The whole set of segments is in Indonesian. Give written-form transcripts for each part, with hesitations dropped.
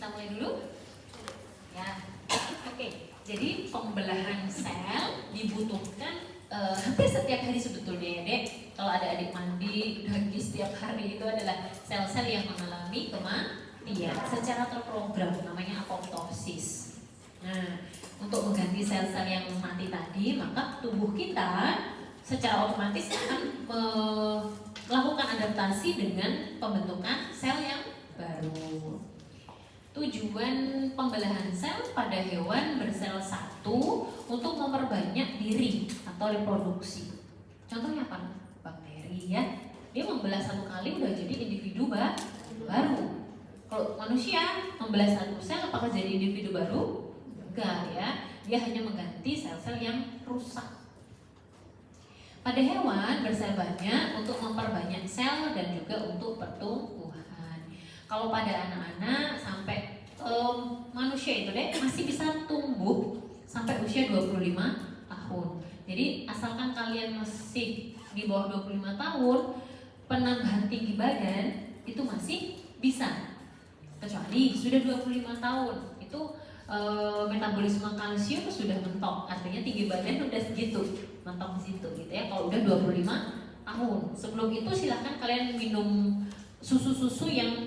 Kita mulai dulu. Ya, oke. Jadi pembelahan sel dibutuhkan hampir setiap hari sebetulnya ya dek. Kalau ada adik mandi lagi setiap hari itu adalah sel-sel yang mengalami kematian secara terprogram, namanya apoptosis. Nah, untuk mengganti sel-sel yang mati tadi, maka tubuh kita secara otomatis akan melakukan adaptasi dengan pembentukan sel yang baru. Tujuan pembelahan sel pada hewan bersel satu untuk memperbanyak diri atau reproduksi. Contohnya apa? Bakteri ya. Dia membelah satu kali udah jadi individu baru. Kalau manusia membelah satu sel apakah jadi individu baru? Enggak ya. Dia hanya mengganti sel-sel yang rusak. Pada hewan bersel banyak untuk memperbanyak sel dan juga untuk pertumbuhan. Kalau pada anak-anak sampai manusia itu deh masih bisa tumbuh sampai usia 25 tahun. Jadi asalkan kalian masih di bawah 25 tahun, penambahan tinggi badan itu masih bisa. Kecuali sudah 25 tahun, itu metabolisme kalsium sudah mentok, artinya tinggi badan udah segitu, mentok di situ gitu ya. Kalau udah 25 tahun, sebelum itu silahkan kalian minum susu-susu yang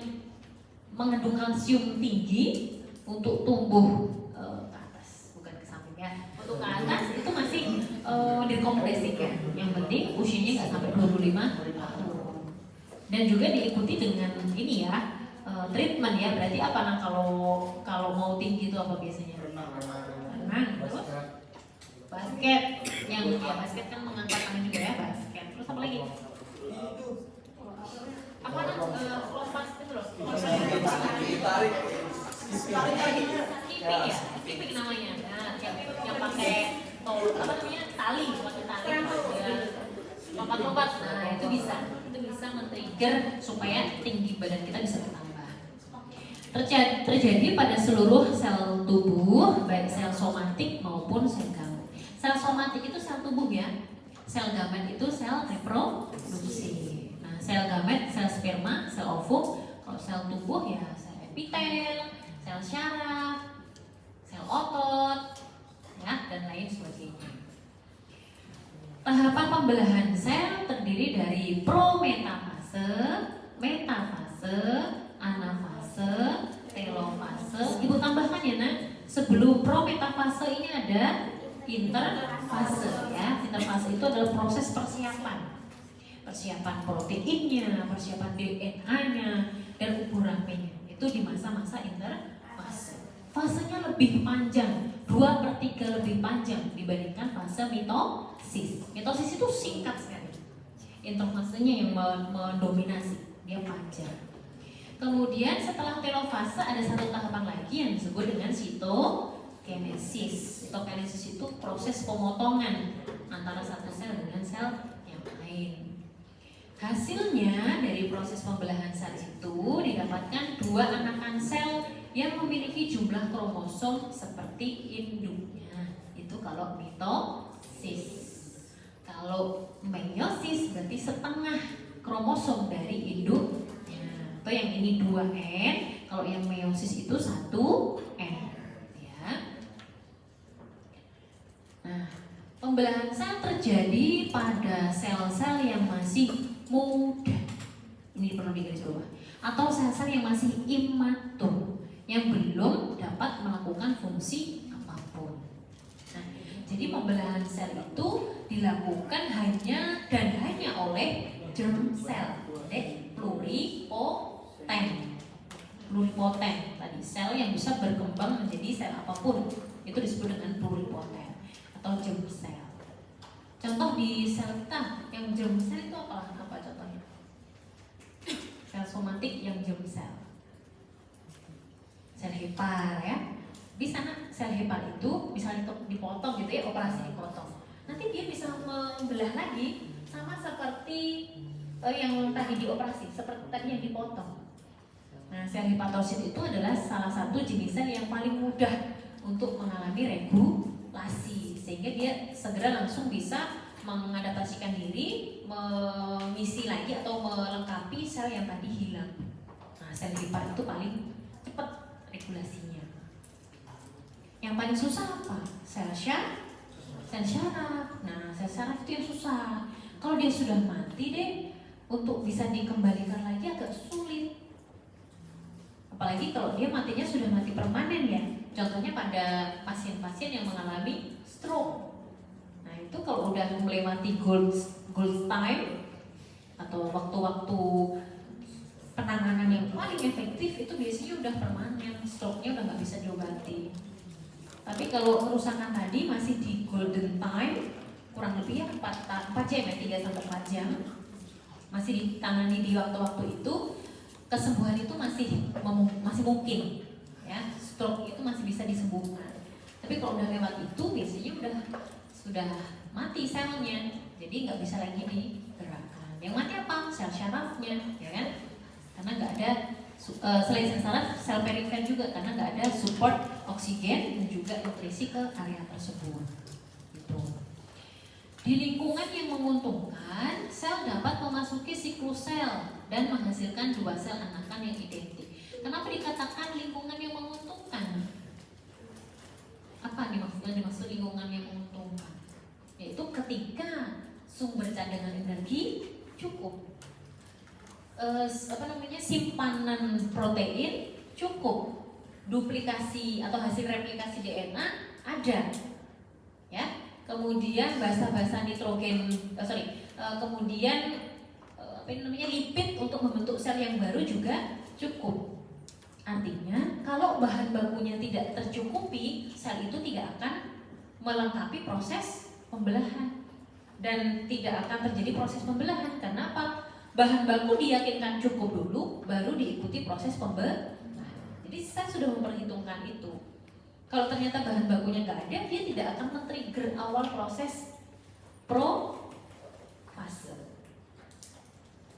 mengandung kalsium tinggi untuk tumbuh ke atas, bukan ke samping ya. Untuk ke atas itu masih direkomendasikan. Yang penting usianya nggak sampai 25 tahun. Dan juga diikuti dengan ini ya, treatment ya. Berarti apa nah kalau mau tinggi itu apa biasanya? Renang, terus basket. Yang ya basket kan mengangkat tangan juga ya, basket. Terus apa lagi? Apa lompat itu loh? Skipping ya, skipping namanya. Nah, yang pakai tali, lompat-lompat. Nah, itu bisa men-trigger supaya tinggi badan kita bisa bertambah. Terjadi pada seluruh sel tubuh, baik sel somatik maupun sel gamet. Sel somatik itu sel tubuh ya. Sel gamet itu sel reproduksi. Sel gamet, sel sperma, sel ovum. Kalau sel tubuh ya sel epitel, sel syaraf, sel otot, ya dan lain sebagainya. Tahapan pembelahan sel terdiri dari prometafase, metafase, anafase, telofase. Ibu tambahkan ya nak, sebelum prometafase ini ada interfase ya. Interfase itu adalah proses persiapan proteinnya, persiapan DNA-nya, dan ukur rangkainya. Itu di masa-masa interfase. Fasenya lebih panjang, 2/3 lebih panjang dibandingkan fase mitosis. Mitosis itu singkat sekali. Interfasenya yang mendominasi, dia panjang. Kemudian setelah telofase ada satu tahapan lagi yang disebut dengan sitokinesis. Sitokinesis itu proses pemotongan antara satu sel dengan sel yang lain. Hasilnya dari proses pembelahan sel itu didapatkan dua anakan sel yang memiliki jumlah kromosom seperti induknya. Itu kalau mitosis. Kalau meiosis berarti setengah kromosom dari induknya. Atau yang ini 2N, kalau yang meiosis itu 1N. Ya. Nah, pembelahan sel terjadi pada sel-sel yang masih muda, ini perlu digarisbawahi, atau sel-sel yang masih imatur, yang belum dapat melakukan fungsi apapun. Nah, jadi pembelahan sel itu dilakukan hanya oleh germ sel, pluripoten tadi, sel yang bisa berkembang menjadi sel apapun, itu disebut dengan pluripoten atau germ sel. Contoh di sel kita yang germ sel itu apa contohnya? Sel somatik yang germ sel. Sel hepar ya. Di sana sel hepar itu bisa dipotong gitu ya, operasi dipotong. Nanti dia bisa membelah lagi sama seperti yang tadi dioperasi, seperti tadi yang dipotong. Nah, sel hepatosit itu adalah salah satu jenis sel yang paling mudah untuk mengalami regulasi, sehingga dia segera langsung bisa mengadaptasikan diri, mengisi lagi atau melengkapi sel yang tadi hilang. Nah, sel hepar itu paling cepat regulasinya. Yang paling susah apa? Sel syaraf. Nah, sel syaraf itu yang susah. Kalau dia sudah mati deh, untuk bisa dikembalikan lagi agak sulit. Apalagi kalau dia matinya sudah mati permanen ya. Contohnya pada pasien-pasien yang mengalami stroke. Nah, itu kalau udah melewati gold time atau waktu-waktu penanganan yang paling efektif, itu biasanya udah permanen, stroke-nya udah nggak bisa diobati. Tapi kalau kerusakan tadi masih di golden time, kurang lebih ya 4 jam ya, 3-4 jam, masih ditangani di waktu-waktu itu, kesembuhan itu masih mungkin ya, stroke itu masih bisa disembuhkan. Tapi kalau udah lewat itu biasanya sudah mati selnya, jadi nggak bisa lagi digerakkan. Yang mati apa? Sel syarafnya, ya kan? Karena nggak ada selain sel syaraf, sel perifer juga, karena nggak ada support oksigen dan juga nutrisi ke area tersebut. Gitu. Di lingkungan yang menguntungkan, sel dapat memasuki siklus sel dan menghasilkan 2 sel anakan yang identik. Kenapa dikatakan lingkungan yang menguntungkan? Apa nih maksudnya dimaksud lingkungan yang menguntungkan? Yaitu ketika sumber cadangan energi cukup, simpanan protein cukup, duplikasi atau hasil replikasi DNA ada, ya. Kemudian basa-basa nitrogen, kemudian lipid untuk membentuk sel yang baru juga cukup. Artinya kalau bahan bakunya tidak tercukupi, sel itu tidak akan melengkapi proses pembelahan dan tidak akan terjadi proses pembelahan. Karena apa? Bahan baku diyakinkan cukup dulu, baru diikuti proses pembelahan. Jadi saya sudah memperhitungkan itu. Kalau ternyata bahan bakunya nggak ada, dia tidak akan men-trigger awal proses profase.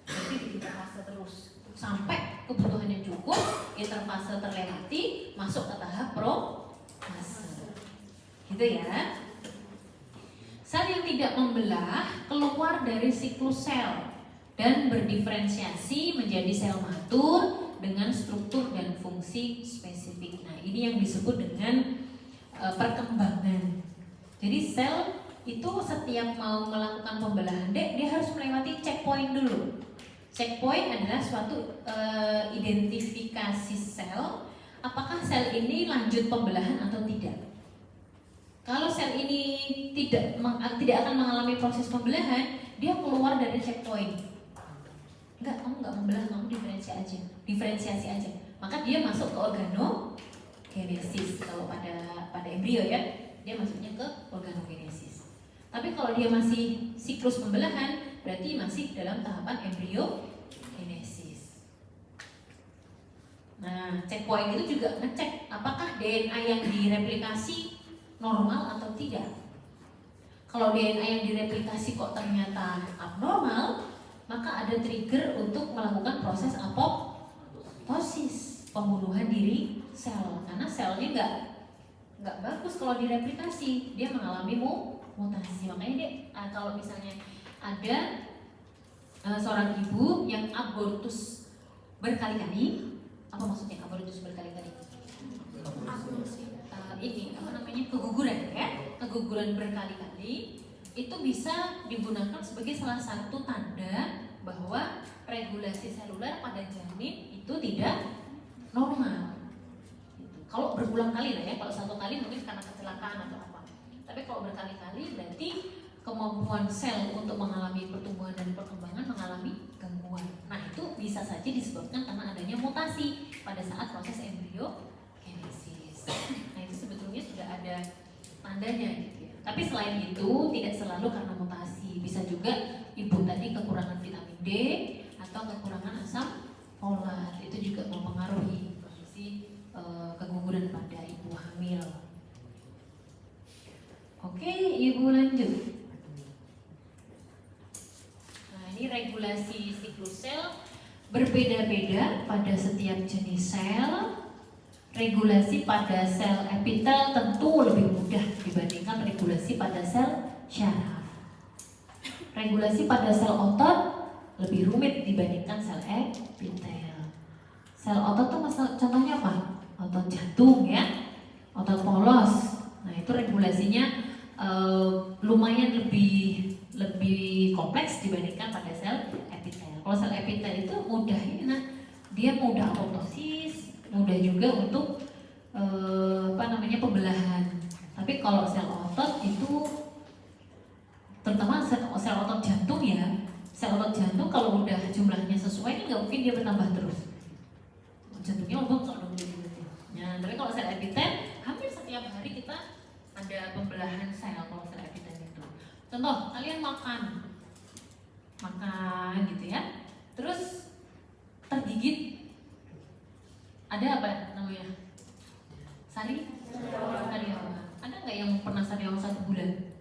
Jadi interfase terus sampai kebutuhannya cukup, interfase terlewati, masuk ke tahap profase. Gitu ya. Sel yang tidak membelah keluar dari siklus sel dan berdiferensiasi menjadi sel matur dengan struktur dan fungsi spesifik. Nah, ini yang disebut dengan perkembangan. Jadi sel itu setiap mau melakukan pembelahan, dia harus melewati checkpoint dulu. Checkpoint adalah suatu identifikasi sel, apakah sel ini lanjut pembelahan atau tidak. Kalau sel ini tidak akan mengalami proses pembelahan, dia keluar dari checkpoint. Enggak, kamu nggak membelah, kamu diferensiasi aja. Maka dia masuk ke organogenesis. Kalau pada embrio ya, dia masuknya ke organogenesis. Tapi kalau dia masih siklus pembelahan, berarti masih dalam tahapan embriogenesis. Nah, checkpoint itu juga ngecek apakah DNA yang direplikasi normal atau tidak. Kalau DNA yang direplikasi kok ternyata abnormal, maka ada trigger untuk melakukan proses apoptosis, pembunuhan diri sel. Karena selnya nggak bagus kalau direplikasi, dia mengalami mutasi. Makanya dia kalau misalnya ada seorang ibu yang abortus berkali-kali, apa maksudnya abortus berkali-kali? Keguguran ya, keguguran berkali-kali. Itu bisa digunakan sebagai salah satu tanda bahwa regulasi seluler pada janin itu tidak normal. Kalau berulang kali lah ya, kalau satu kali mungkin karena kecelakaan atau apa. Tapi kalau berkali-kali berarti kemampuan sel untuk mengalami pertumbuhan dan perkembangan mengalami gangguan. Nah, itu bisa saja disebabkan karena adanya mutasi pada saat proses embriogenesis. Nah, itu sebetulnya sudah ada tandanya gitu ya. Tapi selain itu tidak selalu karena mutasi, bisa juga ibu tadi kekurangan vitamin D atau kekurangan asam folat, itu juga mempengaruhi kondisi keguguran pada ibu hamil. Oke, ibu lanjut. Nah, ini regulasi siklus sel berbeda-beda pada setiap jenis sel. Regulasi pada sel epitel tentu lebih mudah dibandingkan regulasi pada sel syaraf. Regulasi pada sel otot lebih rumit dibandingkan sel epitel. Sel otot tuh contohnya apa? otot jantung ya, otot polos. Nah itu regulasinya lumayan lebih kompleks dibandingkan pada sel epitel. Kalau sel epitel itu mudah ya, dia mudah apoptosis, mudah juga untuk pembelahan. Tapi kalau sel otot itu, terutama sel otot jantung ya, sel otot jantung kalau udah jumlahnya sesuai ini nggak mungkin dia bertambah terus. Jantungnya lubang kalau gitu. Ya, tapi kalau sel epitel hampir setiap hari kita ada pembelahan sel kalau sel epitel itu. Contoh, kalian makan gitu ya, terus tergigit, ada apa namanya? Sari apa? Ada nggak yang pernah sariawan 1 bulan?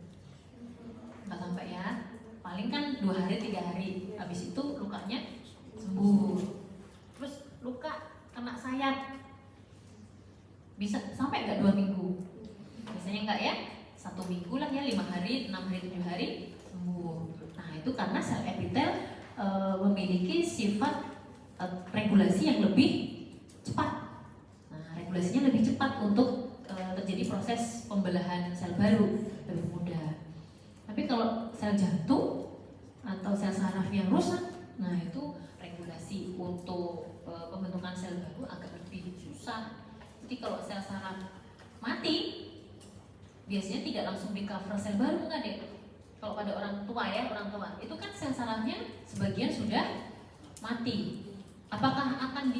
Nggak sampai ya. Paling kan 2 hari 3 hari. Habis itu lukanya sembuh. Terus luka kena sayat, bisa sampai nggak 2 minggu? Biasanya nggak ya, 1 minggu lah ya, 5 hari, 6 hari, 7 hari sembuh. Nah itu karena sel epitel memiliki sifat regulasi yang lebih cepat. Nah regulasinya lebih cepat untuk terjadi proses pembelahan sel baru, lebih mudah. Tapi kalau sel jantung atau sel saraf yang rusak, nah itu regulasi untuk pembentukan sel baru agak lebih susah. Jadi kalau sel saraf mati, biasanya tidak langsung di cover sel baru, enggak deh. Kalau pada orang tua ya, itu kan sel sarafnya sebagian sudah mati. Apakah akan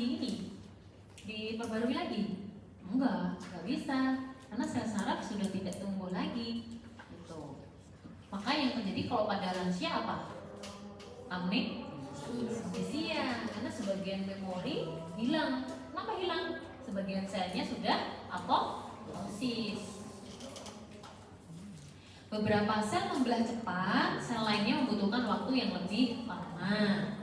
diperbarui lagi? Enggak bisa, karena sel saraf sudah tidak tumbuh lagi. Gitu. Maka yang terjadi kalau pada lansia apa? Amnesia, karena sebagian memori hilang. Kenapa hilang? Sebagian selnya sudah apoptosis. Beberapa sel membelah cepat, sel lainnya membutuhkan waktu yang lebih lama.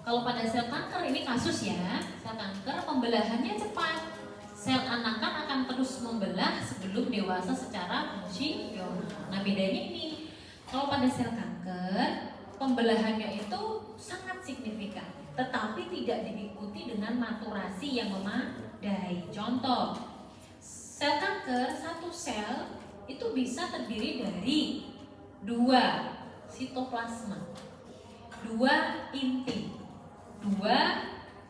Kalau pada sel kanker ini kasus ya, sel kanker pembelahannya cepat. Sel anakan akan terus membelah sebelum dewasa secara fungsional. Nah bedanya ini, kalau pada sel kanker pembelahannya itu sangat signifikan, tetapi tidak diikuti dengan maturasi yang memadai. Contoh, sel kanker, satu sel itu bisa terdiri dari 2 sitoplasma, 2 inti, 2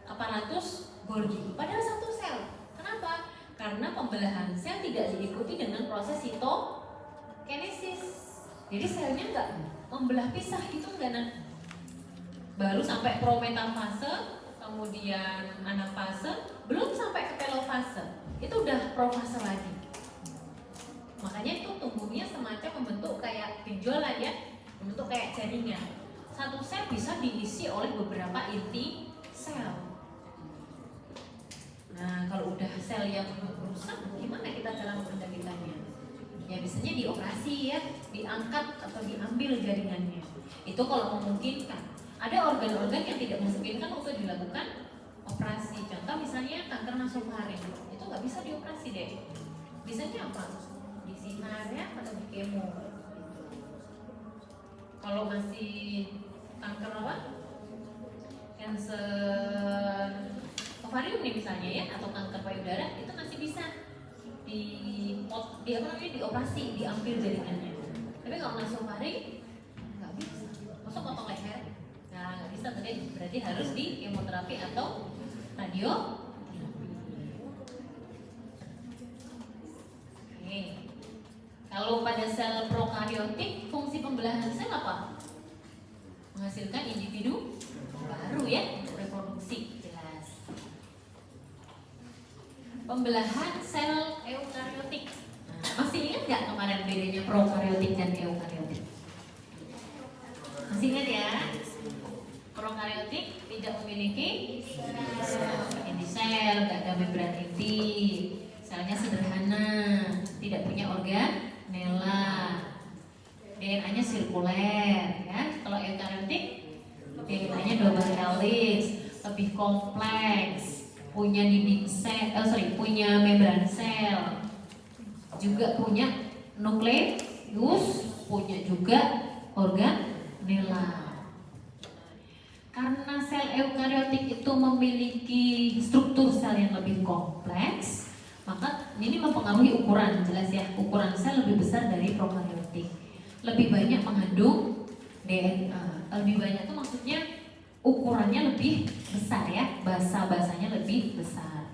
aparatus Golgi. Padahal satu sel. Kenapa? Karena pembelahan sel tidak diikuti dengan proses sitokinesis. Jadi selnya nggak membelah pisah gitu, enggak nah. Baru sampai prometafase, kemudian anafase, belum sampai ke telofase. Itu udah profase lagi. Makanya itu tumbuhnya semacam membentuk kayak benjolan ya, membentuk kayak jaringan. Satu sel bisa diisi oleh beberapa inti sel. Nah, kalau udah sel yang rusak, gimana kita cara mengendalikannya? Ya biasanya dioperasi ya, diangkat atau diambil jaringannya. Itu kalau memungkinkan. Ada organ-organ yang tidak memungkinkan untuk dilakukan operasi. Contoh misalnya kanker nasofaring, itu nggak bisa dioperasi deh. Bisanya apa? Disinar ya atau di kemo. Kalau masih kanker apa? Kanker ovarium nih misalnya ya, atau kanker payudara, itu masih bisa dioperasi, diambil jaringannya. Tapi kalau nasofaring nggak bisa. Masuk potong leher, nah nggak bisa, berarti harus di kemoterapi atau radio. Oke. Kalau pada sel prokariotik, fungsi pembelahan sel apa? Menghasilkan individu baru ya, untuk reproduksi. Jelas. Pembelahan sel eukariotik. Nah, masih ingat nggak kemarin bedanya prokariotik dan eukariotik? Masih ingat ya? Prokariotik tidak memiliki inti sel, nggak ada membran inti, selnya sederhana, tidak punya organela, DNA-nya sirkuler, ya. Kalau eukariotik, DNA-nya double helix, lebih kompleks, punya dinding sel, punya membran sel, juga punya nukleus, punya juga organela. Karena sel eukariotik itu memiliki struktur sel yang lebih kompleks, maka ini mempengaruhi ukuran, jelas ya, ukuran sel lebih besar dari prokariotik. Lebih banyak mengandung DNA, lebih banyak itu maksudnya ukurannya lebih besar ya, bahasanya lebih besar.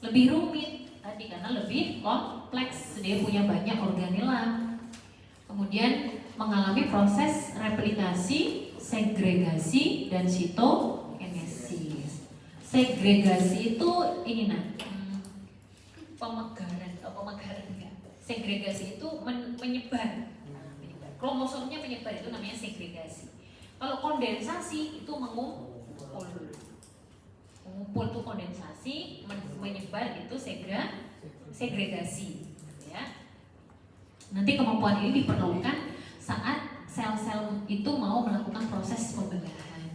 Lebih rumit tadi karena lebih kompleks, dia punya banyak organela. Kemudian mengalami proses replikasi, segregasi, dan sitokinesis. Segregasi itu ini pemegaran enggak. Segregasi itu menyebar. Kromosomnya menyebar, itu namanya segregasi. Kalau kondensasi itu mengumpul. Mengumpul itu kondensasi, menyebar itu segregasi, ya. Nanti kemampuan ini diperlukan saat sel-sel itu mau melakukan proses pembelahan.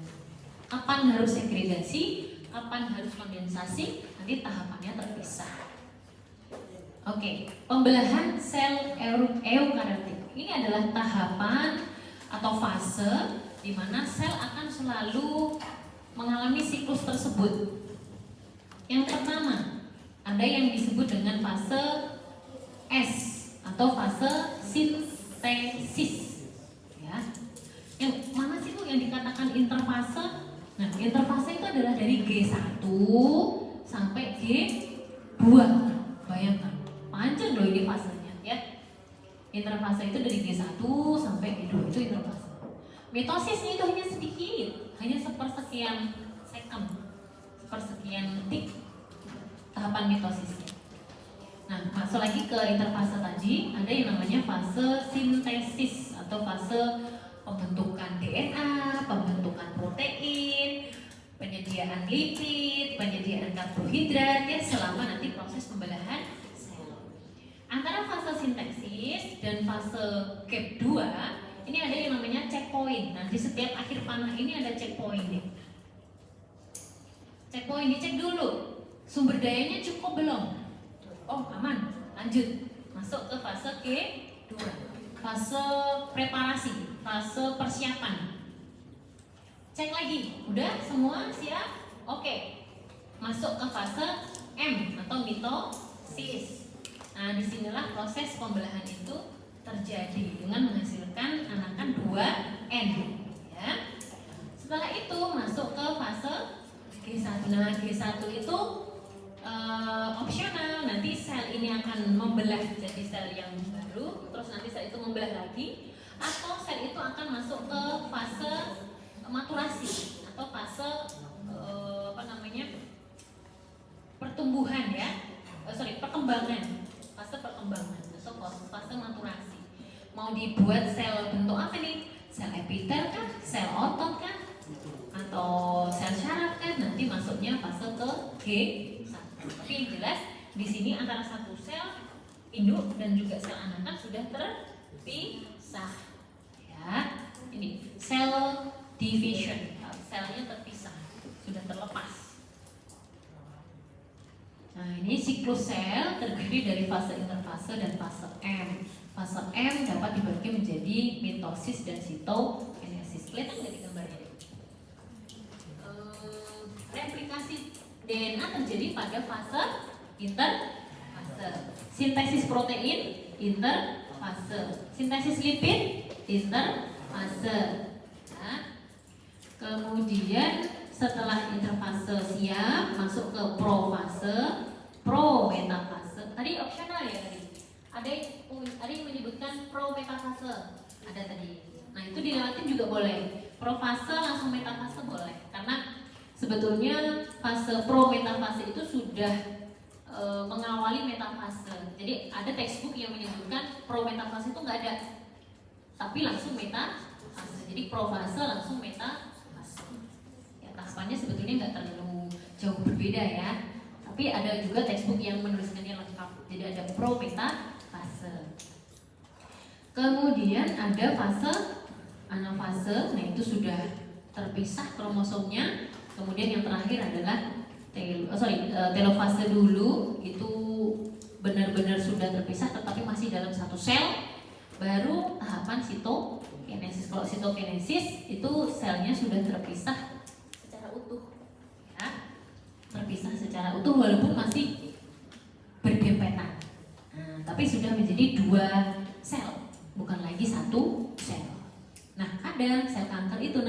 Kapan harus segregasi, kapan harus kondensasi, nanti tahapannya terpisah. Oke, pembelahan sel eukariotik. Ini adalah tahapan atau fase di mana sel akan selalu mengalami siklus tersebut. Yang pertama, ada yang disebut dengan fase S atau fase sintesis. Ya. Yang mana sih Bu yang dikatakan interfase? Nah, interfase itu adalah dari G1 sampai G2. Bayangkan, panjang loh ini fasenya, ya. Interfase itu dari G1 sampai G2 itu interfase. Mitosisnya itu hanya sedikit, hanya sepersekian second, sepersekian detik tahapan mitosisnya. Nah, masuk lagi ke interfase tadi, ada yang namanya fase sintesis atau fase pembentukan DNA, pembentukan protein, penyediaan lipid, penyediaan karbohidrat, ya, selama nanti proses pembelahan sel. Antara fase sintesis dan fase gap 2, ini ada yang namanya checkpoint. Nah, di setiap akhir panah ini ada checkpoint nih. Checkpoint dicek dulu, sumber dayanya cukup belum? Oh, aman, lanjut masuk ke fase G2, fase preparasi, fase persiapan. Cek lagi, udah semua siap? Oke, masuk ke fase M atau mitosis. Nah, disinilah proses pembelahan itu terjadi dengan menghasilkan anakan 2N, ya. Setelah itu masuk ke fase G1. Nah, G1 itu opsional, nanti sel ini akan membelah jadi sel yang baru, terus nanti sel itu membelah lagi, atau sel itu akan masuk ke fase maturasi atau fase pertumbuhan, ya, perkembangan, fase perkembangan atau fase maturasi. Mau dibuat sel bentuk apa nih? Sel epitel kah? Sel otot kah? Atau sel syaraf kan? Nanti masuknya fase ke G1. Tapi yang jelas di sini antara satu sel induk dan juga sel anakan sudah terpisah. Ya, ini sel division, selnya terpisah, sudah terlepas. Nah, ini siklus sel terdiri dari fase interfase dan fase M. Fase M dapat dibagi menjadi mitosis dan sitokinesis. Kelihatan nggak di gambarnya? Replikasi DNA terjadi pada fase interfase. Sintesis protein interfase. Sintesis lipid interfase. Nah, kemudian setelah interfase siap, masuk ke profase, prometafase. Tadi opsional ya tadi. Ada yang menyebutkan prometafase. Ada tadi. Nah, itu dilewatin juga boleh. Profase langsung metafase boleh. Karena sebetulnya fase prometafase itu sudah mengawali metafase. Jadi ada textbook yang menyebutkan prometafase itu nggak ada, tapi langsung metafase. Jadi profase langsung metafase. Ya, tahapannya sebetulnya nggak terlalu jauh berbeda ya. Tapi ada juga textbook yang menuliskannya lengkap. Jadi ada prometafase. Kemudian ada fase anafase. Nah, itu sudah terpisah kromosomnya. Kemudian yang terakhir adalah telofase dulu, itu benar-benar sudah terpisah tetapi masih dalam satu sel. Baru tahapan sitokinesis. Kalau sitokinesis itu selnya sudah terpisah terpisah secara utuh walaupun masih berdempetan. Nah, tapi sudah menjadi 2 sel, bukan lagi 1 sel. Nah, kadang sel kanker itu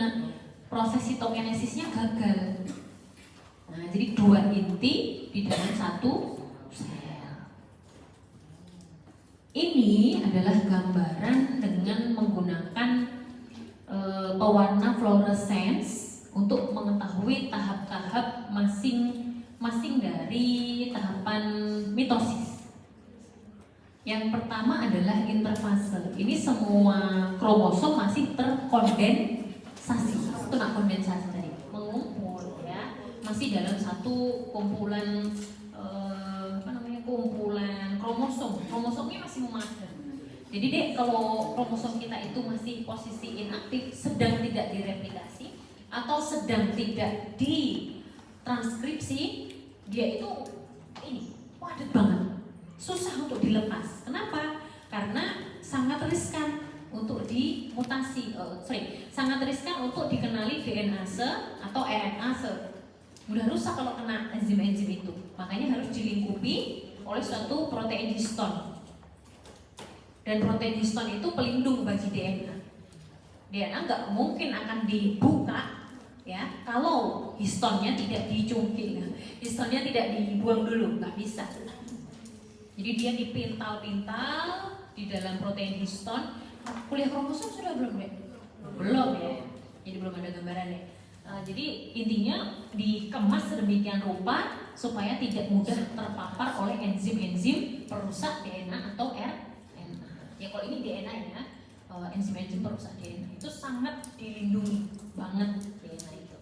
proses sitokinesisnya gagal. Nah, jadi 2 inti di dalam 1 sel. Ini adalah gambaran dengan menggunakan pewarna fluorescence untuk mengetahui tahap-tahap masing-masing dari tahapan mitosis. Yang pertama adalah interfase. Ini semua kromosom masih terkondensasi. Itu kondensasi tadi, mengumpul ya, masih dalam satu kumpulan kumpulan kromosom. Kromosomnya masih memadai. Jadi kalau kromosom kita itu masih posisi inaktif, sedang tidak direplikasi atau sedang tidak ditranskripsi, dia itu ini padat banget, susah untuk dilepas. Kenapa? Karena sangat riskan untuk dimutasi, sangat riskan untuk dikenali DNA-se atau RNA-se. Mudah rusak kalau kena enzim-enzim itu. Makanya harus dilingkupi oleh suatu protein histon. Dan protein histon itu pelindung bagi DNA. DNA nggak mungkin akan dibuka ya kalau histonnya tidak dicungkil, histonnya tidak dibuang dulu, nggak bisa. Jadi dia dipintal-pintal di dalam protein histon. Kuliah kromosom sudah belum deh? Belum ya. Jadi belum ada gambarannya. Jadi intinya dikemas sedemikian rupa supaya tidak mudah terpapar oleh enzim-enzim perusak DNA atau RNA. Ya kalau ini DNA ya, enzim-enzim perusak DNA itu sangat dilindungi banget DNA itu.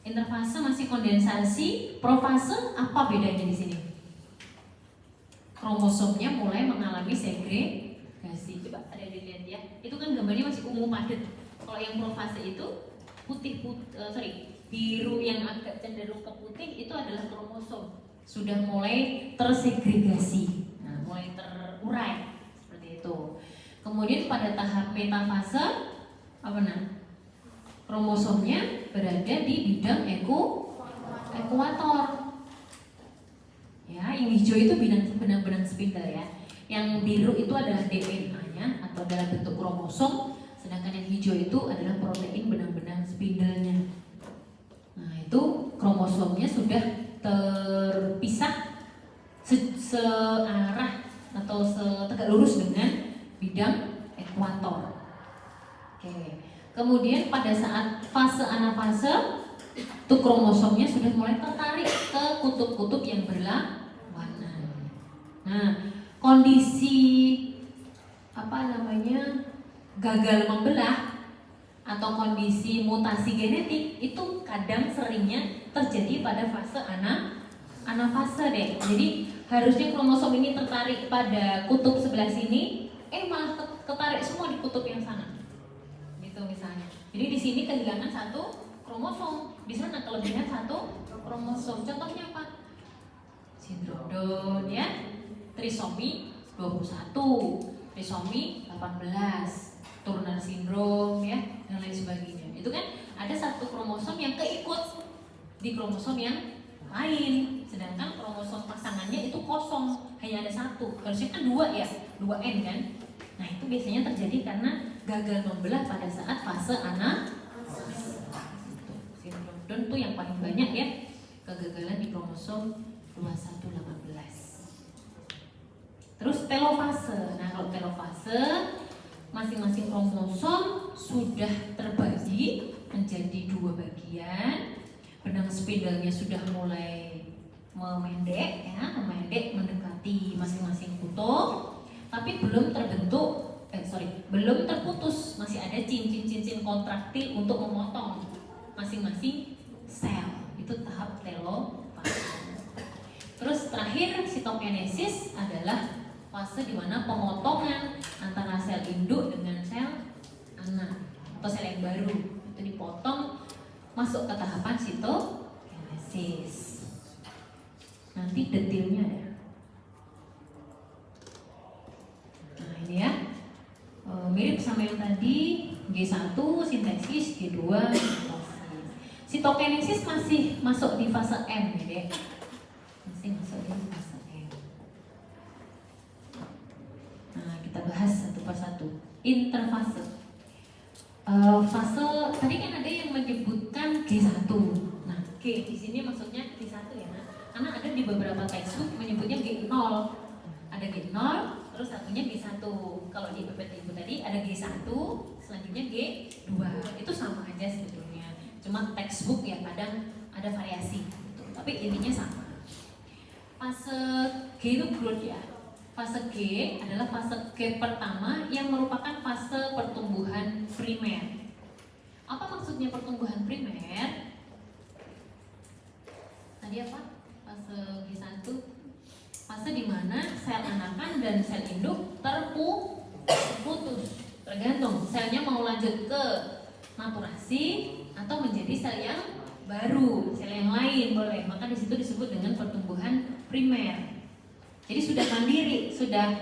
Interfase masih kondensasi, profase apa bedanya di sini? Kromosomnya mulai mengalami segregasi. Coba ada dilihat ya. Itu kan gambarnya masih ungu padat. Kalau yang profase itu biru yang agak cenderung ke putih itu adalah kromosom sudah mulai tersegregasi, mulai terurai seperti itu. Kemudian pada tahap metafase kromosomnya berada di bidang ekuator. Ya, yang hijau itu benang-benang spindle ya. Yang biru itu adalah DNA-nya atau dalam bentuk kromosom. Sedangkan yang hijau itu adalah protein benang-benang spindle-nya. Nah, itu kromosomnya sudah terpisah searah atau tegak lurus dengan bidang ekuator. Oke. Kemudian pada saat fase anafase, itu kromosomnya sudah mulai tertarik ke kutub-kutub yang berlawanan. Nah, kondisi gagal membelah atau kondisi mutasi genetik itu kadang seringnya terjadi pada fase anafase deh. Jadi harusnya kromosom ini tertarik pada kutub sebelah sini, malah ketarik semua di kutub yang sana. Gitu misalnya. Jadi di sini kehilangan 1 kromosom, di sana kelebihan 1 kromosom. Contohnya apa? Sindrom Down ya, trisomi 21, trisomi 18. Turner syndrome ya dan lain sebagainya. Itu kan ada 1 kromosom yang keikut di kromosom yang lain, sedangkan kromosom pasangannya itu kosong, hanya ada 1. Harusnya kan 2 ya, 2N kan. Nah, itu biasanya terjadi karena gagal membelah pada saat fase anafase. Sindrom Down tuh yang paling banyak ya, kegagalan di kromosom 2118. Terus telofase. Nah, kalau telofase masing-masing kromosom sudah terbagi menjadi 2 bagian. Benang spindle-nya sudah mulai memendek mendekati masing-masing kutub, tapi belum terputus, masih ada cincin-cincin kontraktil untuk memotong masing-masing sel. Itu tahap telofase. Terus terakhir sitokinesis adalah fase di mana pemotongan antara sel induk dengan sel anak atau sel yang baru itu dipotong masuk ke tahapan sitokinesis. Nanti detailnya ya. Nah ini ya, mirip sama yang tadi, G1 sintesis, G2 mitosis. Sitokinesis masih masuk di fase M ya dek, masih masuk di fase M. Nah kita bahas satu persatu. Interfase. Fase tadi kan ada yang menyebutkan G1. Nah G di sini maksudnya G1 ya, karena ada di beberapa textbook menyebutnya G0. Ada G0, terus satunya G1. Kalau di PPT Ibu tadi ada G1, selanjutnya G2. Itu sama aja sebetulnya. Cuma textbook ya kadang ada variasi gitu. Tapi intinya sama. Fase G itu growth ya. Fase G adalah fase G pertama yang merupakan fase pertumbuhan primer. Apa maksudnya pertumbuhan primer? Tadi apa? Fase G1, fase di mana sel anakan dan sel induk terputus. Tergantung selnya mau lanjut ke maturasi atau menjadi sel yang baru, sel yang lain boleh. Maka di situ disebut dengan pertumbuhan primer. Jadi sudah mandiri, sudah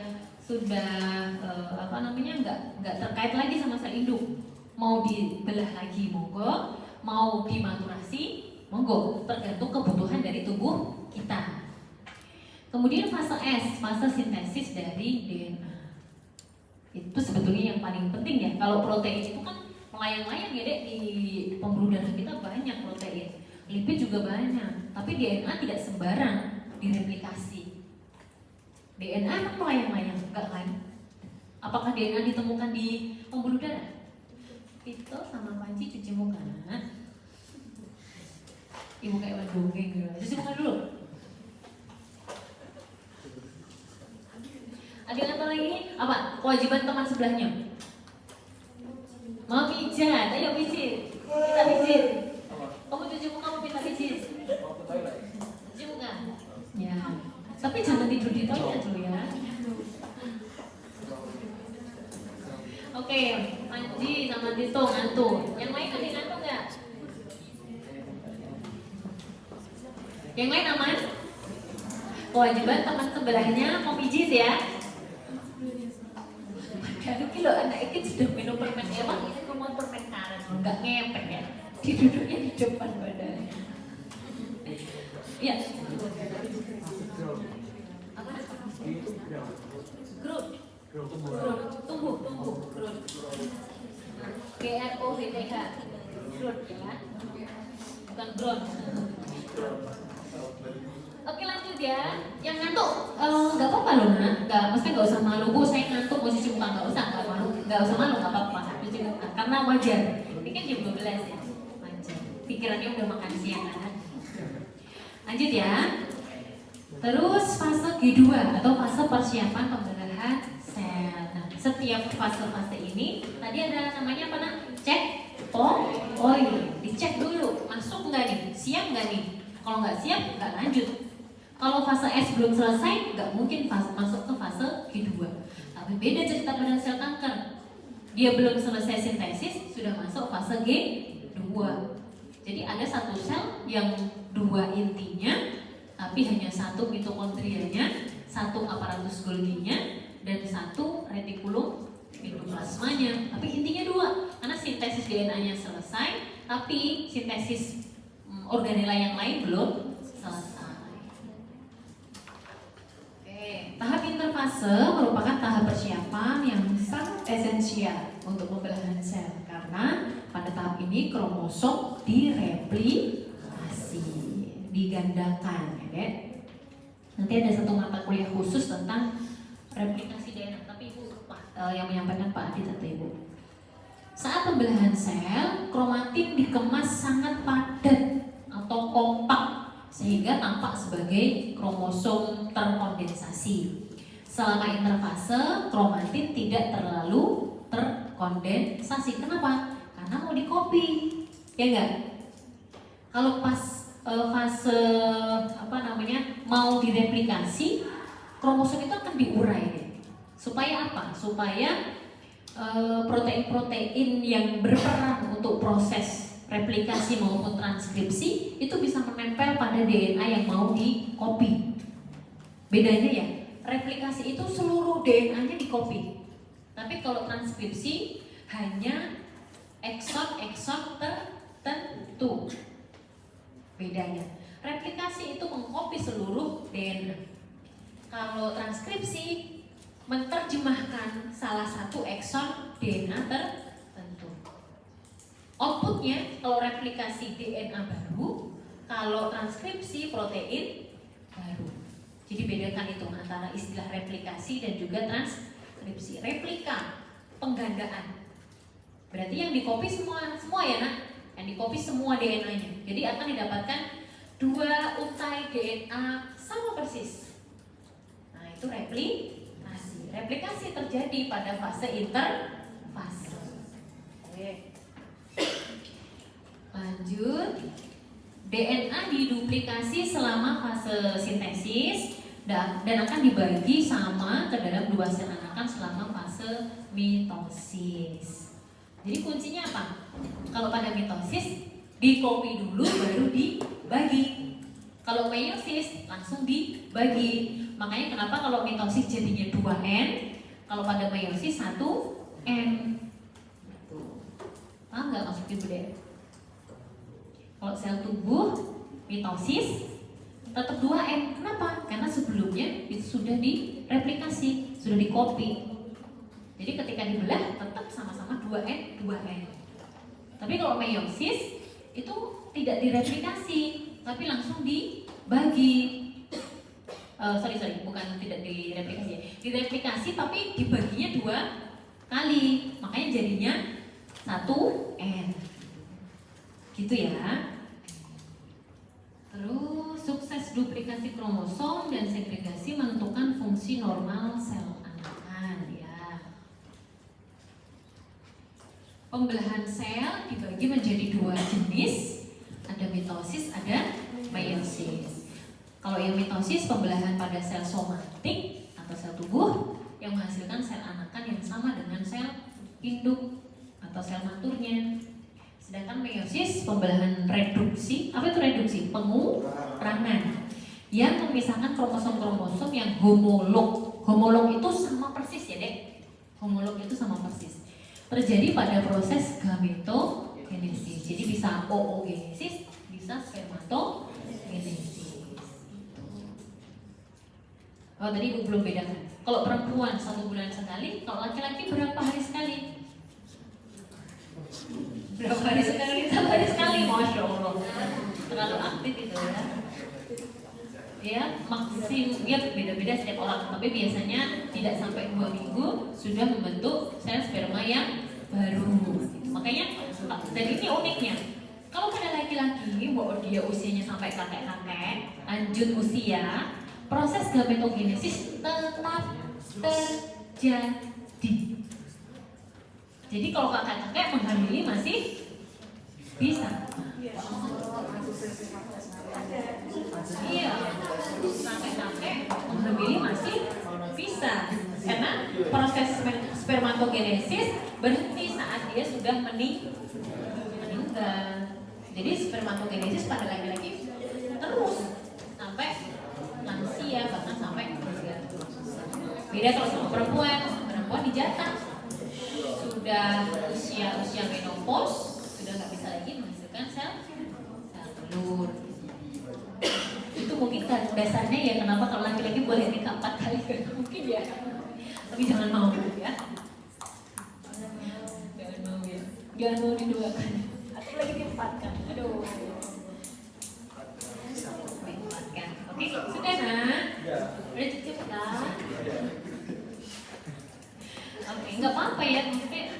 nggak terkait lagi sama sel induk. Mau dibelah lagi monggo, mau dimaturasi monggo, tergantung kebutuhan dari tubuh kita. Kemudian fase S, fase sintesis dari DNA. Itu sebetulnya yang paling penting ya. Kalau protein itu kan melayang-layang ya dek, di pembuluh darah kita banyak protein, lipid juga banyak, tapi DNA tidak sembarang direplikasi. DNA emang melayang-layang? Enggak kan? Apakah DNA ditemukan di pembuluh darah? Itu sama Panji cuci muka. Ibu kayak orang dongeng gitu. Cuci muka dulu. Ada yang lagi ini apa? Kewajiban teman sebelahnya. Mau pijat, ayo pijit. Kita pijit. Kamu cuci muka mau minta pijit. Cuci muka. Ya. Tapi jangan tidur di toilet dulu ya. Oke, Panji sama Tito ngantuk. Yang lain ada yang ngantuk nggak? Yang lain aman? Kewajiban teman sebelahnya mau pijit ya. Aduh kilo anak ini sudah minum permen emang ini ngomong permen karet, nggak ngepek ya. Duduknya di depan badannya. Iya. Growth. Tumbuh. Growth. GROWTH. Growth ya. Bukan growth. Oke lanjut ya. Yang ngantuk nggak apa-apa loh nak. Maksudnya nggak usah malu. Bu saya ngantuk mau cuci muka, nggak usah malu. Nggak usah malu, nggak apa-apa cuci muka. Karena wajar. Ini kan jam 12 ya. Wajar. Pikirannya udah makan siang kan. Lanjut ya. Terus fase G2 atau fase persiapan pembelahan sel. Nah, setiap fase-fase ini tadi ada namanya apa nak? Cek oil. Dicek dulu, masuk nggak nih? Siap nggak nih? Kalau nggak siap, nggak lanjut. Kalau fase S belum selesai, nggak mungkin masuk ke fase G2. Tapi beda cerita pada sel kanker. Dia belum selesai sintesis, sudah masuk fase G2. Jadi ada satu sel yang dua intinya, tapi hanya satu mitokondrianya, satu aparatus Golginya, dan satu retikulum endoplasmanya. Tapi intinya dua, karena sintesis DNA-nya selesai, tapi sintesis organela yang lain belum selesai. Oke, tahap interfase merupakan tahap persiapan yang sangat esensial untuk pembelahan sel, karena pada tahap ini kromosom direplikasi, digandakan, ya dek. Nanti ada satu mata kuliah khusus tentang replikasi DNA, tapi ibu lupa yang menyampaikan Pak Adit atau ibu. Saat pembelahan sel, kromatin dikemas sangat padat atau kompak sehingga tampak sebagai kromosom terkondensasi. Selama interfase, kromatin tidak terlalu terkondensasi. Kenapa? Karena mau dikopi, ya enggak? Kalau pas fase mau direplikasi, kromosom itu akan diurai. Supaya apa? Supaya protein-protein yang berperan untuk proses replikasi maupun transkripsi itu bisa menempel pada DNA yang mau dikopi. Bedanya ya, replikasi itu seluruh DNA-nya dikopi. Tapi kalau transkripsi hanya ekson tertentu. bedanya. Replikasi itu mengcopy seluruh DNA. Kalau transkripsi menerjemahkan salah satu ekson DNA tertentu. Outputnya kalau replikasi DNA baru, kalau transkripsi protein baru. Jadi bedakan itu antara istilah replikasi dan juga transkripsi. Replika, penggandaan. Berarti yang dikopi semua ya nak, yang dikopi semua DNA-nya. Jadi akan didapatkan 2 untai DNA sama persis. Nah itu replikasi. Replikasi terjadi pada fase interfase. Oke. Lanjut. DNA diduplikasi selama fase sintesis dan akan dibagi sama ke dalam 2 sel anakan selama fase mitosis. Jadi kuncinya apa? Kalau pada mitosis dikopi dulu baru dibagi. Kalau meiosis langsung dibagi. Makanya kenapa kalau mitosis jadinya 2N, kalau pada meiosis 1N. Paham nggak maksud Ibu Dek? Kalau sel tubuh mitosis tetap 2N. Kenapa? Karena sebelumnya itu sudah direplikasi, sudah dikopi. Jadi ketika dibelah tetap sama-sama 2N, 2N. Tapi kalau meiosis itu tidak direplikasi, tapi langsung dibagi. Bukan tidak direplikasi. Direplikasi tapi dibaginya 2 kali. Makanya jadinya 1N. Gitu ya. Terus sukses duplikasi kromosom dan segregasi menentukan fungsi normal sel anakan ya. Pembelahan sel dibagi menjadi 2 jenis, ada mitosis, ada meiosis. Kalau yang mitosis pembelahan pada sel somatik atau sel tubuh yang menghasilkan sel anakan yang sama dengan sel induk atau sel maturnya. Sedangkan meiosis pembelahan reduksi. Apa itu reduksi? Pengurangan yang memisahkan kromosom-kromosom yang homolog. Homolog itu sama persis ya dek. Homolog itu sama persis. Terjadi pada proses gametogenesis. Jadi bisa oogenesis, bisa spermatogenesis. Oh tadi Ibu belum bedakan. Kalau perempuan 1 bulan sekali, kalau laki-laki berapa hari sekali? Berapa hari sekali? 1 hari sekali, Masya Allah. Terlalu aktif itu ya. Ya, ya beda-beda setiap orang. Tapi biasanya tidak sampai 2 minggu sudah membentuk sel sperma yang baru. Makanya, dan ini uniknya. Kalau pada laki-laki, bahwa dia usianya sampai kakek-kakek, lanjut usia, proses gametogenesis tetap terjadi. Jadi kalau kakek-kakek menghamili masih bisa. Iya, kakek-kakek menghamili masih bisa. Karena proses spermatogenesis berhenti saat dia sudah meninggal. Jadi spermatogenesis pada laki-laki terus sampai lansia, bahkan sampai meninggal. Beda kalau sama perempuan dijatah. Sudah usia menopause, sudah nggak bisa lagi menghasilkan sel telur. Itu mungkin kan dasarnya ya kenapa kalau laki-laki boleh nikah 4 kali mungkin ya. Tapi jangan mau ya. Jangan mau ya. Jangan mau diduakan. Atau lagi diempatkan. Aduh. Diempatkan. Oke, sudah nak? Udah cukup kan? Oke, nggak apa-apa ya. Maksudnya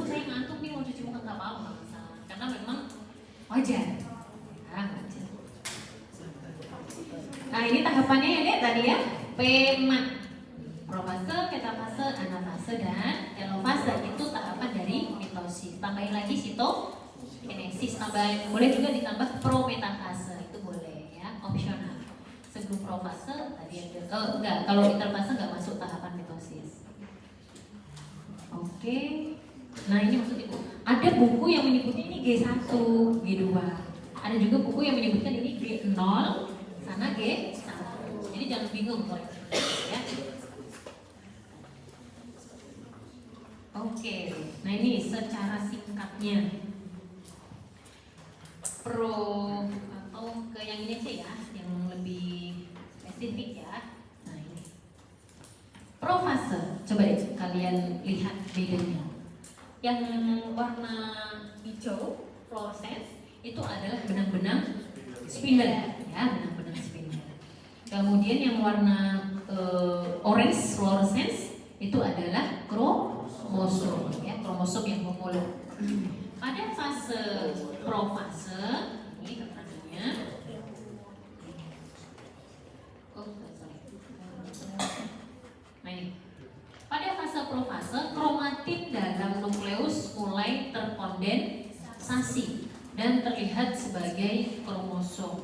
saya ngantuk nih mau cuci muka nggak apa-apa. Karena memang wajar. Wajar. Nah ini tahapannya ya dek tadi ya. PEMAT, profase, metafase, anafase, dan telofase. Itu tahapan dari mitosis. Tambahin lagi sitokinesis, tambahin, boleh juga ditambah prometafase, itu boleh ya, opsional. Sebelum profase tadi ada, kalau interfase nggak masuk tahapan mitosis. Oke. Nah ini maksud Ibu, ada buku yang menyebutnya ini G1, G2. Ada juga buku yang menyebutkan ini G0, sana G1. Jadi jangan bingung kalau ya. Oke, nah ini secara singkatnya pro atau Coba deh kalian lihat bedanya. Yang warna hijau fluorescence itu adalah benang-benang spindle, ya, benang-benang spindle. Kemudian yang warna orange fluorescence itu adalah kromosom, ya, kromosom yang homolog. Pada fase profase, ini keterangannya. Nah ini, pada fase profase, kromatin dalam nukleus mulai terkondensasi dan terlihat sebagai kromosom.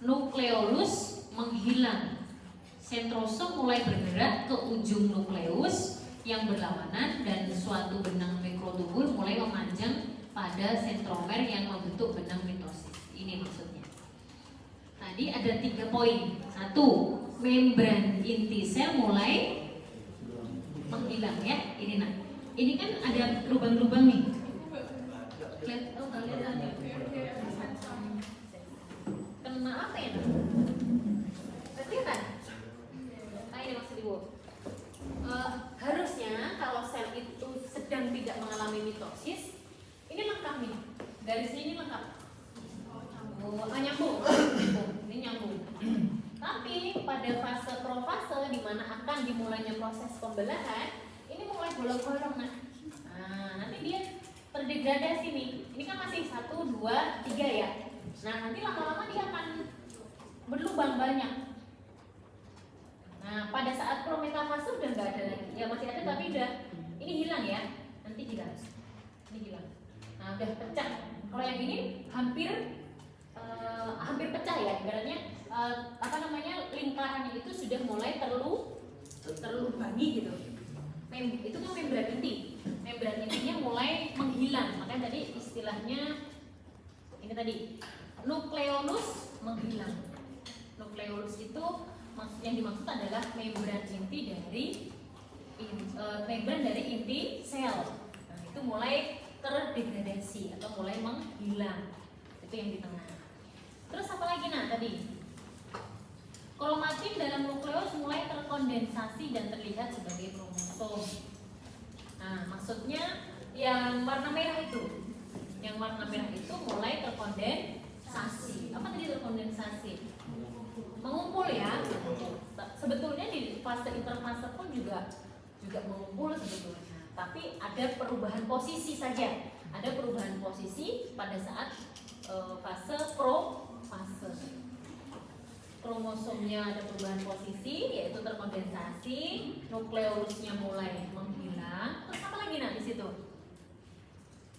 Nukleolus menghilang. Sentrosom mulai bergerak ke ujung nukleus yang berlawanan dan suatu benang mikrotubul mulai memanjang pada sentromer yang membentuk benang mitosis. Ini maksudnya. Tadi ada 3 poin. 1, membran inti sel mulai menghilang, ya. Ini nah. Ini kan ada lubang-lubang nih. Kena apa ya? Kelihatan? Ini maksud Ibu. Harusnya kalau sel itu sedang tidak mengalami mitosis, ini lengkap nih. Garisnya ini lengkap. Nyambung. Ini nyambung. Tapi pada fase profase di mana akan dimulainya proses pembelahan, ini mulai bolong-bolong. Nah, nanti dia terdegradasi nih. Ini kan masih 1, 2, 3 ya. Nah, nanti lama-lama dia akan berlubang banyak. Nah, pada saat prometafase udah nggak ada lagi. Ya masih ada tapi udah ini hilang ya. Nanti hilang. Ini hilang. Nah, udah pecah. Kalau yang ini hampir pecah ya. Ibaratnya lingkarannya itu sudah mulai terlubangi gitu. Itu kan membran inti. Membran intinya mulai menghilang. Makanya tadi istilahnya ini tadi nukleolus menghilang. Nukleolus itu yang dimaksud adalah membran inti dari membran dari inti sel. Nah, itu mulai terdegradasi atau mulai menghilang. Itu yang di tengah. Terus apa lagi tadi? Kromatin dalam nukleus mulai terkondensasi dan terlihat sebagai kromosom. Nah, maksudnya yang warna merah itu. Yang warna merah itu mulai terkondensasi. Apa tadi terkondensasi? Mengumpul ya. Sebetulnya di fase interfase pun juga mengumpul sebetulnya. Tapi ada perubahan posisi saja. Ada perubahan posisi pada saat fase profase. Kromosomnya ada perubahan posisi, yaitu terkondensasi, nukleolusnya mulai menghilang. Terus apa lagi di situ?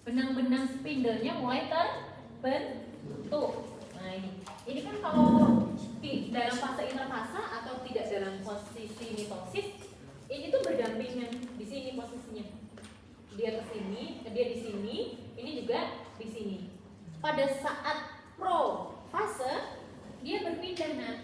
Benang-benang spindlenya mulai terbentuk. Nah ini kan kalau dalam fase interfase atau tidak dalam posisi mitosis, ini tuh berdampingan di sini posisinya. Dia ke sini, dia di sini, ini juga di sini. Pada saat profase dia berpindah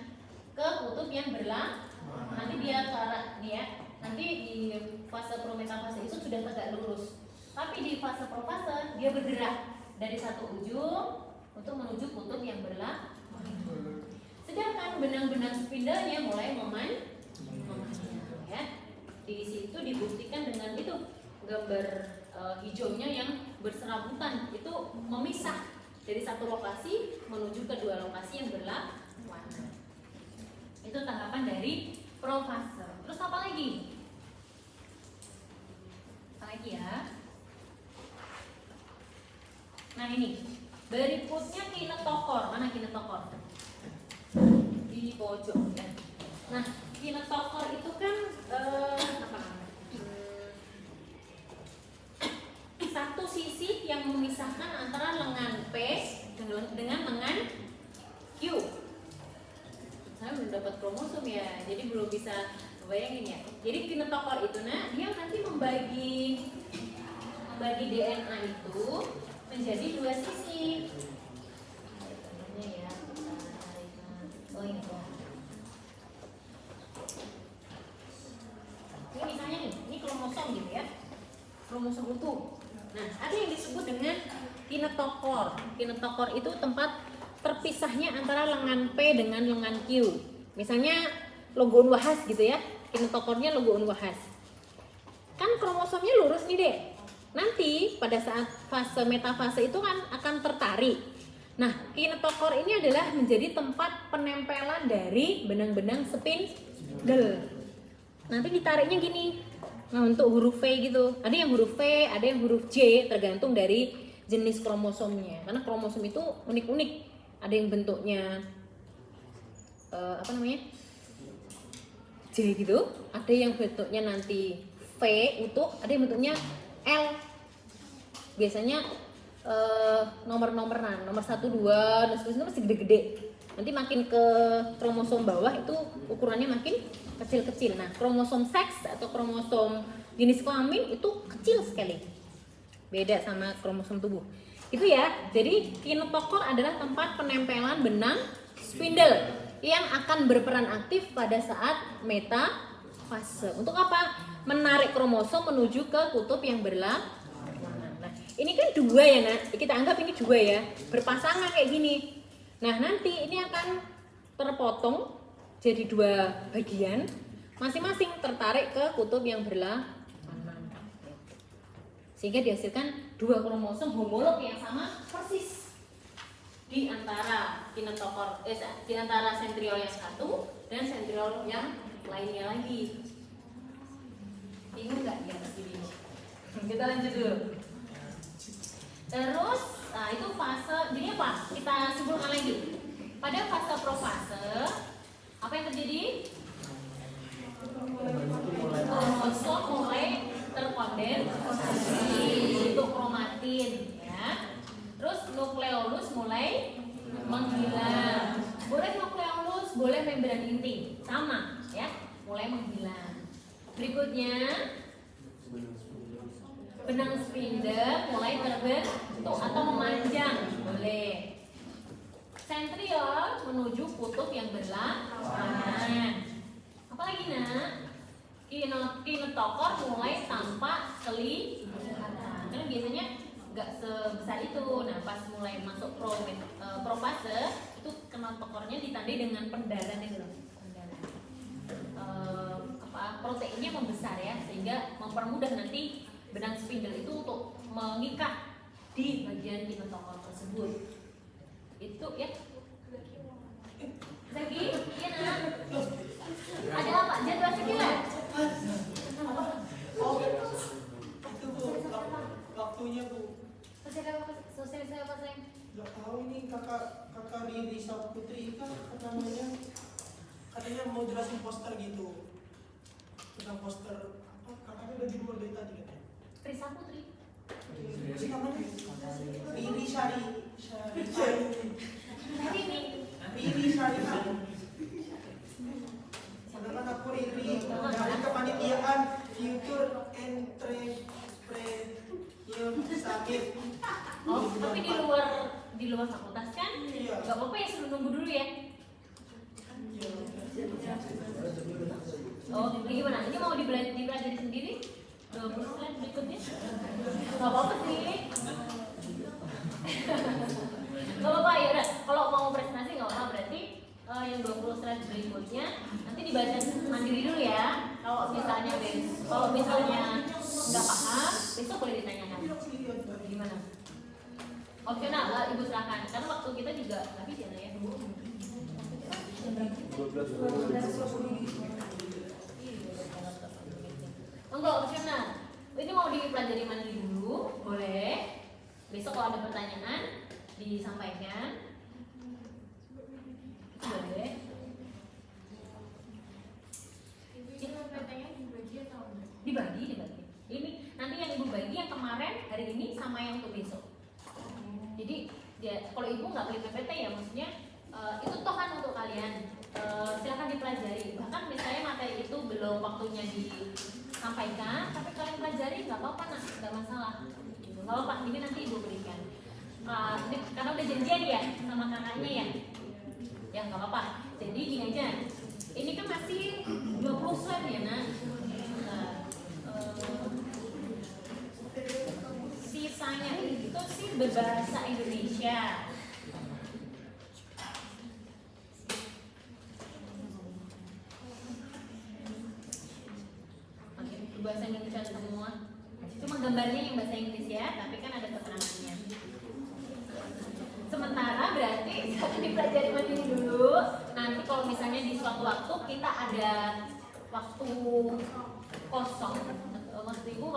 ke kutub yang berlawanan. Nanti dia ke arah nih ya. Nanti di fase prometafase itu sudah tegak lurus. Tapi di fase profase dia bergerak dari satu ujung untuk menuju kutub yang berlawanan. Sedangkan benang-benang spindlenya mulai memanjang ya. Di situ dibuktikan dengan itu gambar hijaunya yang berserabutan itu memisah dari satu lokasi menuju ke 2 lokasi yang berlawanan. Itu tanggapan dari profase. Terus apa lagi? Apa lagi ya? Nah ini berikutnya kinetokor. Mana kinetokor? Di pojok ya. Nah kinetokor itu kan satu sisi yang memisahkan antara lengan P dengan lengan Q. Saya belum dapat kromosom ya, jadi belum bisa bayangin ya. Jadi kinetokor itu dia nanti membagi DNA itu menjadi 2 sisi. Oh ini misalnya ini kromosom gitu ya, kromosom utuh. Nah, ada yang disebut dengan kinetokor. Kinetokor itu tempat terpisahnya antara lengan P dengan lengan Q. Misalnya logo unwahas gitu ya, kinetokornya logo unwahas. kan kromosomnya lurus nih dek. Nanti pada saat fase metafase itu kan akan tertarik. Nah, kinetokor ini adalah menjadi tempat penempelan dari benang-benang spindle. Nanti ditariknya gini. Nah, untuk huruf V gitu. Ada yang huruf V, ada yang huruf J, tergantung dari jenis kromosomnya. Karena kromosom itu unik-unik. Ada yang bentuknya J gitu. Ada yang bentuknya nanti V utuh, ada yang bentuknya L. Biasanya nomor-nomoran, nomor 1, 2, dan seterusnya masih gede-gede. Nanti makin ke kromosom bawah itu ukurannya makin kecil-kecil. Nah, kromosom seks atau kromosom jenis kelamin itu kecil sekali. Beda sama kromosom tubuh. Itu ya. Jadi kinetokor adalah tempat penempelan benang spindle yang akan berperan aktif pada saat metafase. Untuk apa? Menarik kromosom menuju ke kutub yang berlawanan. Nah, ini kan dua ya nak. Kita anggap ini dua ya, berpasangan kayak gini. Nah, nanti ini akan terpotong jadi dua bagian, masing-masing tertarik ke kutub yang berlawanan. Sehingga dihasilkan dua kromosom homolog yang sama persis di antara kinetokor, di antara sentriol yang satu dan sentriol yang lainnya lagi. Bingung nggak di atas ini? Kita lanjut dulu. Terus, nah itu fase, jadi apa? Kita simpulkan lagi. Pada fase profase, apa yang terjadi? Kromosom mulai terkondensasi, itu kromatin, ya. Terus nukleolus mulai menghilang. Boleh nukleolus, boleh membran inti, sama, ya, mulai menghilang. Berikutnya benang spindle mulai terbentuk atau memanjang, boleh. Sentriol menuju kutub yang berlawanan. Apalagi nak? Kinetokor mulai tampak kelihatan. Karena biasanya nggak sebesar itu. Nah, pas mulai masuk profase itu kinetokornya ditandai dengan pendarahan itu, proteinnya membesar ya, sehingga mempermudah nanti benang spindle itu untuk mengikat di bagian kinetokor tersebut. Itu ya. Zaki, iya nak. Ada apa? Jadwal sekilas. Waktunya bu. Selesai apa sayang? Gak tahu ini kakak Riri Saputri kan namanya, katanya mau jelasin poster gitu tentang poster apa, kakaknya udah di luar dari tadi katanya. Risa Putri. Si namanya Riri Sari. Riri Sari. Sedangkan aku Riri dari kepanitiaan Future Entrepreneur Summit. Oh, tapi di luar fakultas kan? Iya. Gak apa-apa ya, suruh nunggu dulu ya. Iya. Oh, gimana? Ini mau dipelajari sendiri? 20 slide berikutnya? Gak apa-apa sih. Gak apa-apa ya udah. Kalau mau presentasi gak apa-apa, berarti yang 20 slide berikutnya nanti dibaca mandiri dulu ya. Kalau misalnya nggak paham, besok boleh ditanyakan. Gimana? Opsional, ibu silakan. Karena waktu kita juga habis ya, ya. Enggak opsional. Ini mau dipelajari mandiri dulu, boleh. Besok kalau ada pertanyaan disampaikan. Boleh. Dibagi. Ini nanti yang ibu bagi yang kemarin hari ini sama yang untuk besok. Jadi ya, kalau ibu nggak beli PPT ya maksudnya itu toh kan untuk kalian. Silahkan dipelajari. Bahkan misalnya materi itu belum waktunya disampaikan, tapi kalian pelajari nggak apa-apa, nggak masalah. Nggak apa-apa. Ini nanti ibu berikan. Karena udah janjian ya sama kakaknya ya. Ya nggak apa-apa. Jadi gini aja. Ini kan masih 20 slide ya nak. Sisanya itu sih berbahasa Indonesia. Oke, bahasa Indonesia semua. Cuma gambarnya yang bahasa Inggris ya, tapi kan ada keterangannya. Sementara berarti akan dipelajari mandiri dulu. Nanti kalau misalnya di suatu waktu kita ada waktu kosong, waktu itu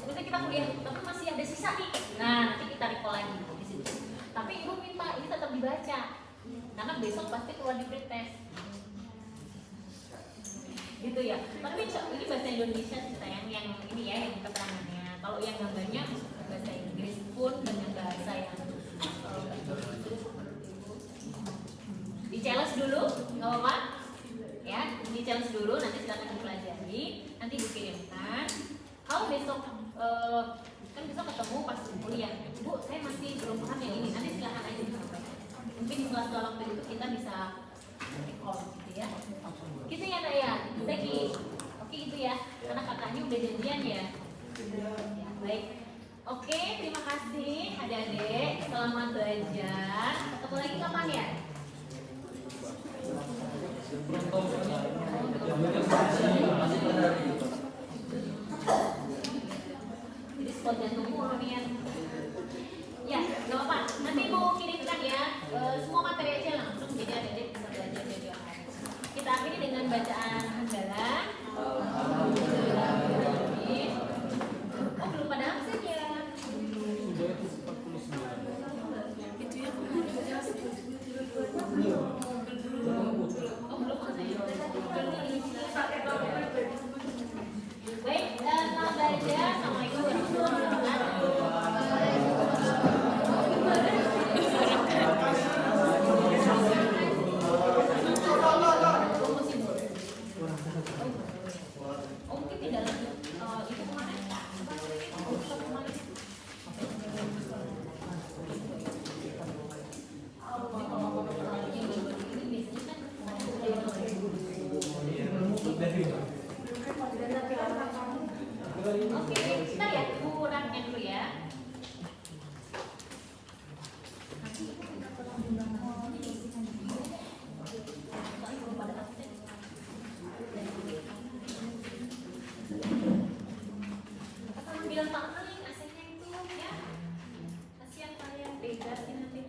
misalnya kita kuliah tapi masih ada sisa nih. Nah, nanti kita recall lagi di situ. Tapi ibu minta ini tetap dibaca karena besok pasti keluar di pretest. Gitu ya. Tapi ini bahasa Indonesia sih sayang, yang ini ya yang keterangannya. Kalau yang gambarnya bahasa Inggris pun dengan bahasa yang di challenge dulu, nggak apa-apa ya, di challenge dulu, nanti silakan dipelajari, nanti dikirimkan. Kalau besok kan besok ketemu pas kuliah, Bu, saya masih belum paham yang ini, nanti silakan aja disampaikan. Mungkin di sela-sela waktu itu kita bisa recall gitu ya. Gitu ya Nak ya, Zeki. Oke gitu ya, karena kakaknya udah janjian ya. Ya baik. Oke, terima kasih adik-adik, selamat belajar. Ketemu lagi kapan ya? Jadi spot jantung mulu nih ya. Ya, gak apa-apa. Nanti mau kirimkan ya semua materi aja langsung, jadi adik-adik bisa belajar dari hari. Kita akhiri dengan bacaan hamdalah. Oh belum pada absen ya? Baik, selamat belajar. Assalamualaikum warahmatullahi wabarakatuh. Oh, mungkin tidak lanjut. Itu kemarin Oke, kita ya kurangnya dulu ya. Bilang Pak Maling AC-nya itu ya. Kasihan kalian beda sih nanti.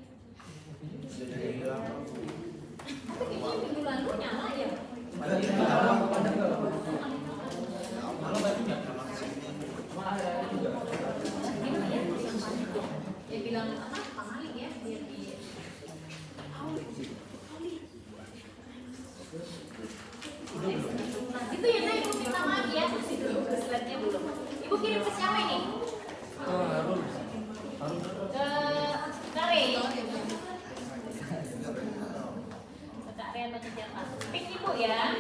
Tapi kayaknya minggu lalu nyala ya. Ya bilang apa? Pak Maling ya, biar di itu ya, nah, Ibu minta maaf ya, masih belum ke slide-nya belum. Ibu kirim ke siapa ini? Ke Kare. Ke Kare atau ke siapa? Pik Ibu ya.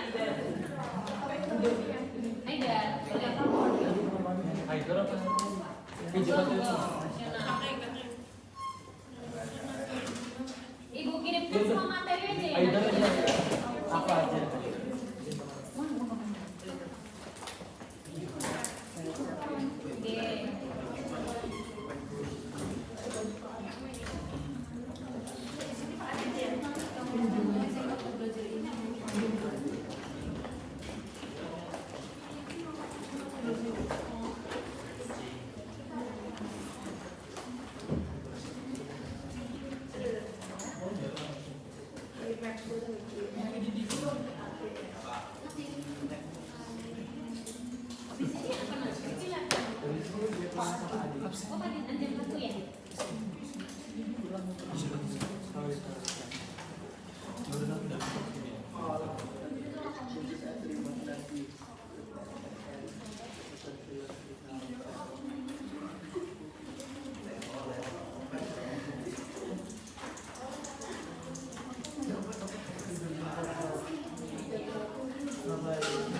Haidar, boleh. Haidar apa? Ibu kirimkan semua materi aja ya. Haidar aja. Apa aja? Oh, Pak Anjir satu ya?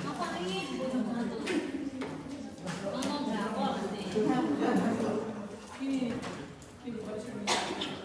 Ngapain? Ngomong berapa sih? Ini pada sini.